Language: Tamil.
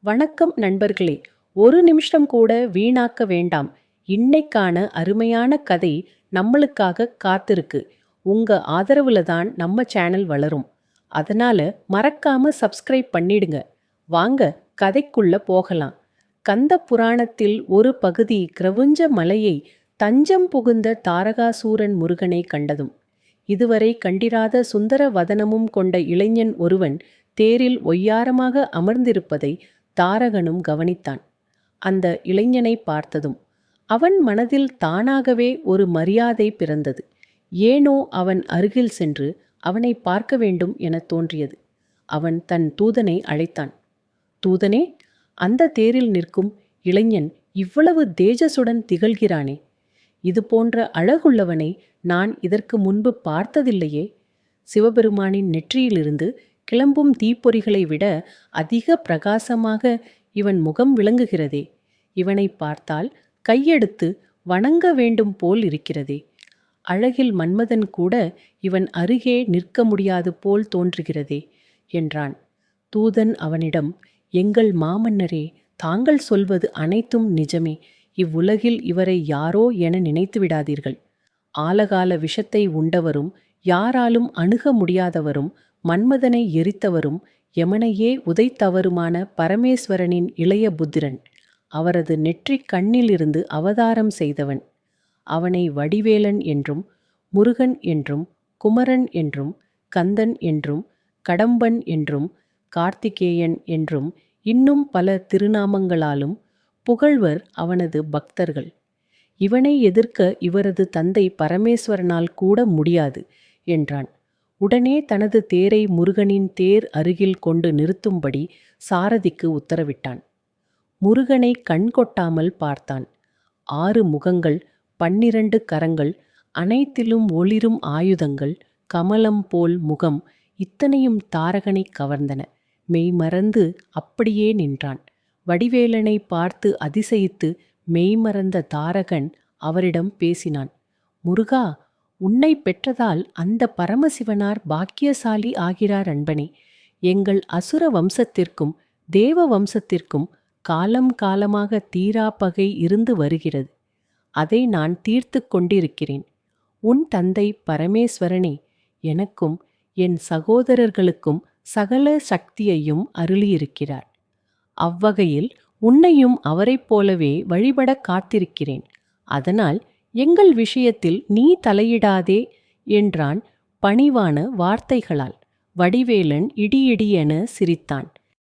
வணக்கம் நண்பர்களே. ஒரு நிமிஷம் கூட வீணாக்க வேண்டாம். இன்னைக்கான அருமையான கதை நம்மளுக்காக காத்திருக்கு. உங்க ஆதரவுல தான் நம்ம சேனல் வளரும். அதனால மறக்காம சப்ஸ்கிரைப் பண்ணிடுங்க. வாங்க கதைக்குள்ள போகலாம். கந்த புராணத்தில் ஒரு பகுதி கிரவுஞ்ச மலையை தஞ்சம் புகுந்த தாரகாசூரன் முருகனை கண்டதும். இதுவரை கண்டிராத சுந்தர வதனமும் கொண்ட இளைஞன் ஒருவன் தேரில் ஒய்யாரமாக அமர்ந்திருப்பதை தாரகனும் கவனித்தான். அந்த இளைஞனை பார்த்ததும் அவன் மனதில் தானாகவே ஒரு மரியாதை பிறந்தது. ஏனோ அவன் அருகில் சென்று அவனை பார்க்க வேண்டும் என தோன்றியது. அவன் தன் தூதனை அழைத்தான். தூதனே, அந்த தேரில் நிற்கும் இளைஞன் இவ்வளவு தேஜசுடன் திகழ்கிறானே, இது போன்ற அழகுள்ளவனை நான் இதற்கு முன்பு பார்த்ததில்லையே. சிவபெருமானின் நெற்றியிலிருந்து கிளம்பும் தீப்பொறிகளை விட அதிக பிரகாசமாக இவன் முகம் விளங்குகிறதே. இவனை பார்த்தால் கையெடுத்து வணங்க வேண்டும் போல் இருக்கிறதே. அழகில் மன்மதன் கூட இவன் அருகே நிற்க முடியாது போல் தோன்றுகிறதே என்றான். தூதன் அவனிடம், எங்கள் மாமன்னரே, தாங்கள் சொல்வது அனைத்தும் நிஜமே. இவ்வுலகில் இவரை யாரோ என நினைத்து விடாதீர்கள். ஆலகால விஷத்தை உண்டவரும் யாராலும் அணுக முடியாதவரும் மன்மதனை எரித்தவரும் யமனையே உதைத்தவருமான பரமேஸ்வரனின் இளைய புத்திரன். அவரது நெற்றிக் கண்ணிலிருந்து அவதாரம் செய்தவன். அவனை வடிவேலன் என்றும் முருகன் என்றும் குமரன் என்றும் கந்தன் என்றும் கடம்பன் என்றும் கார்த்திகேயன் என்றும் இன்னும் பல திருநாமங்களாலும் புகழ்வர் அவனது பக்தர்கள். இவனை எதிர்க்க இவரது தந்தை பரமேஸ்வரனால் கூட முடியாது என்றான். உடனே தனது தேரை முருகனின் தேர் அருகில் கொண்டு நிறுத்தும்படி சாரதிக்கு உத்தரவிட்டான். முருகனை கண் கொட்டாமல் பார்த்தான். 6 முகங்கள், 12 கரங்கள், அனைத்திலும் ஒளிரும் ஆயுதங்கள், கமலம் போல் முகம், இத்தனையும் தாரகனை கவர்ந்தன. மெய்மறந்து அப்படியே நின்றான். வடிவேலனை பார்த்து அதிசயித்து மெய்மறந்த தாரகன் அவரிடம் பேசினான். முருகா, உன்னை பெற்றதால் அந்த பரமசிவனார் பாக்கியசாலி ஆகிறார் அன்பனே. எங்கள் அசுர வம்சத்திற்கும் தேவ வம்சத்திற்கும் காலம் காலமாக தீராப்பகை இருந்து வருகிறது. அதை நான் தீர்த்து கொண்டிருக்கிறேன். உன் தந்தை பரமேஸ்வரனே எனக்கும் என் சகோதரர்களுக்கும் சகல சக்தியையும் அருளியிருக்கிறார். அவ்வகையில் உன்னையும் அவரைப் போலவே வழிபட காத்திருக்கிறேன். அதனால் எங்கள் விஷயத்தில் நீ தலையிடாதே என்றான் பணிவான வார்த்தைகளால். வடிவேலன் இடியென சிரித்தான்.